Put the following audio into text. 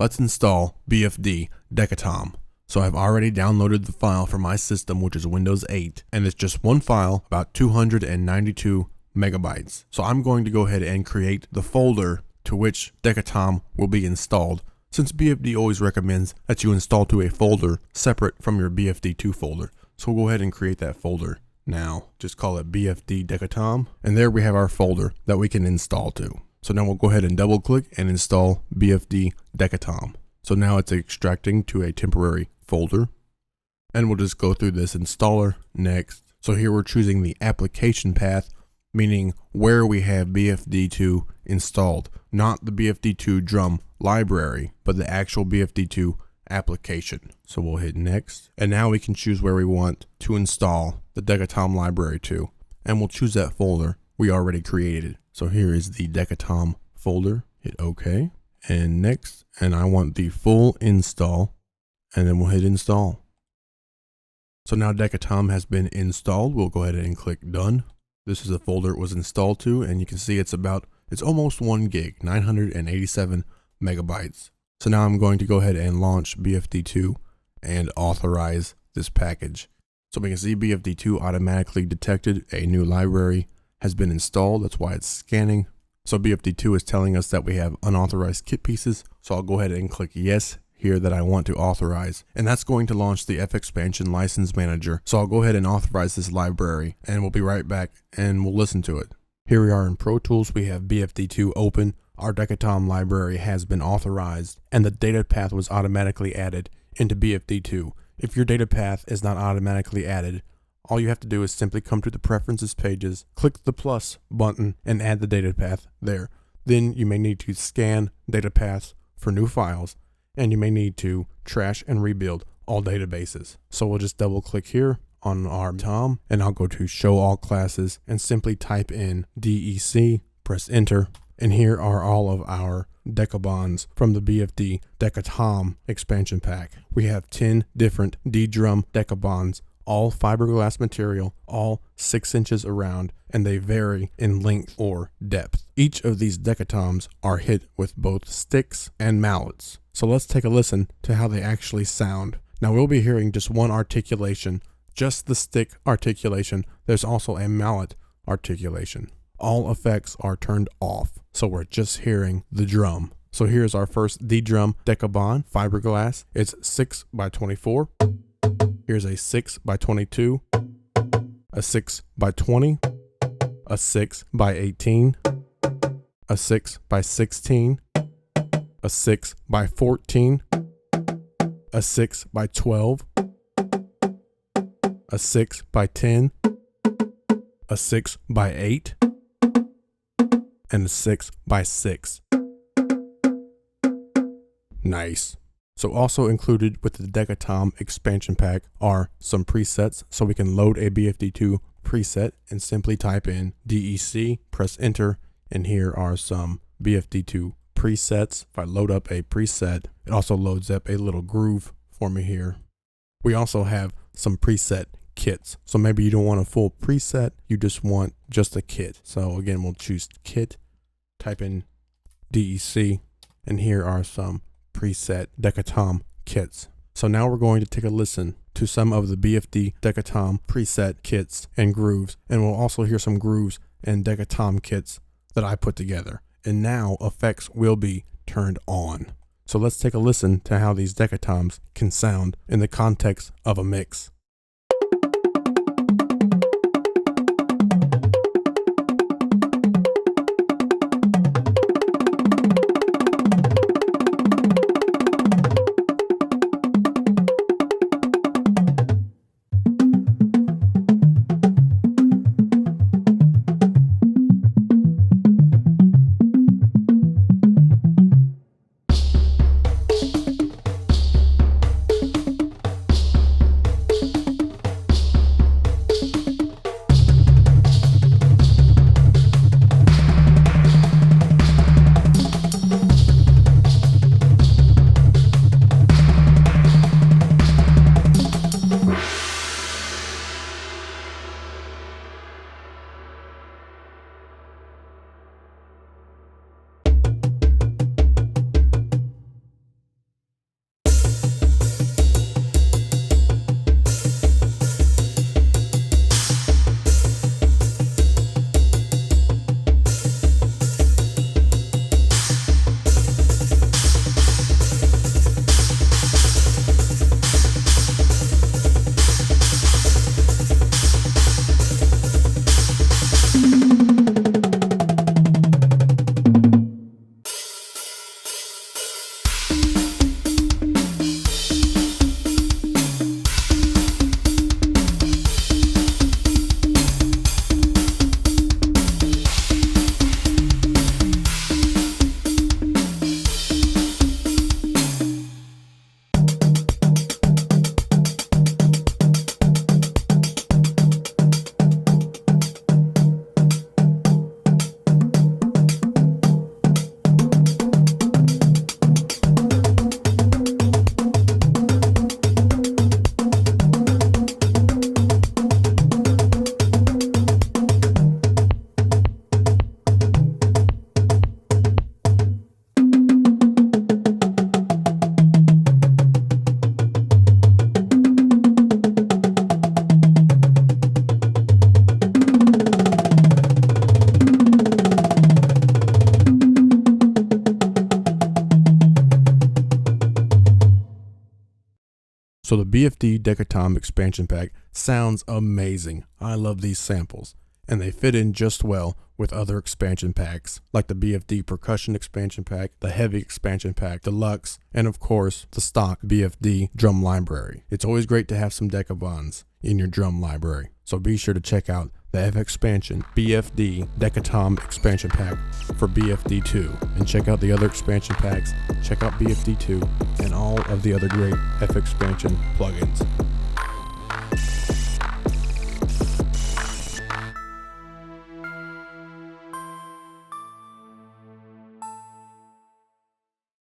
let's install BFD Decatom. So I've already downloaded the file for my system, which is Windows 8, and it's just one file, about 292 megabytes. So I'm going to go ahead and create the folder to which Decatom will be installed, since BFD always recommends that you install to a folder separate from your BFD2 folder. So we'll go ahead and create that folder now. Just call it BFD Decatom, and there we have our folder that we can install to. So now we'll go ahead and double click and install BFD Decatom. So now it's extracting to a temporary folder, and we'll just go through this installer. Next. So here we're choosing the application path, meaning where we have BFD2 installed, not the BFD2 drum library, but the actual BFD2 application. So we'll hit next, and now we can choose where we want to install the Decatom library to, and we'll choose that folder we already created. So here is the Decatom folder. Hit OK, and next, and I want the full install, and then we'll hit install. So now Decatom has been installed. We'll go ahead and click done. This is the folder it was installed to, and you can see it's almost 1 gig, 987 megabytes. So now I'm going to go ahead and launch BFD2 and authorize this package. So we can see BFD2 automatically detected a new library has been installed. That's why it's scanning. So BFD2 is telling us that we have unauthorized kit pieces. So I'll go ahead and click yes here that I want to authorize, and that's going to launch the FXpansion license manager. So I'll go ahead and authorize this library, and we'll be right back and we'll listen to it. Here we are in Pro Tools. We have BFD2 open. Our Decatom library has been authorized, and the data path was automatically added into BFD2. If your data path is not automatically added, all you have to do is simply come to the preferences pages, click the plus button, and add the data path there. Then you may need to scan data paths for new files, and you may need to trash and rebuild all databases. So we'll just double click here on our DOM, and I'll go to show all classes and simply type in DEC, press enter, and here are all of our Deccabons from the BFD Decatom Expansion Pack. We have 10 different Ddrum Deccabons, all fiberglass material, all 6 inches around, and they vary in length or depth. Each of these Decatoms are hit with both sticks and mallets. So let's take a listen to how they actually sound. Now we'll be hearing just one articulation, just the stick articulation. There's also a mallet articulation. All effects are turned off, so we're just hearing the drum. So here's our first Ddrum Deccabon fiberglass. It's 6 by 24. Here's a 6 by 22, a 6 by 20, a 6 by 18, a 6 by 16, a 6 by 14, a 6 by 12, a 6 by 10, a 6 by 8, and a 6 by 6. Nice. So also included with the Decatom Expansion Pack are some presets, so we can load a BFD2 preset and simply type in DEC, press enter, and here are some BFD2 presets. If I load up a preset, it also loads up a little groove for me here. We also have some preset kits. So maybe you don't want a full preset, you just want just a kit. So again, we'll choose kit, type in DEC, and here are some preset Decatom kits. So now we're going to take a listen to some of the BFD Decatom preset kits and grooves, and we'll also hear some grooves and Decatom kits that I put together. And now effects will be turned on. So let's take a listen to how these Decatoms can sound in the context of a mix. So the BFD Decatom Expansion Pack sounds amazing. I love these samples, and they fit in just well with other expansion packs like the BFD Percussion Expansion Pack, the Heavy Expansion Pack, Deluxe, and of course the stock BFD Drum Library. It's always great to have some Decabons in your drum library, so be sure to check out the FXpansion BFD Decatom Expansion Pack for BFD 2, and check out the other expansion packs, check out BFD 2, and all of the other great FXpansion plugins.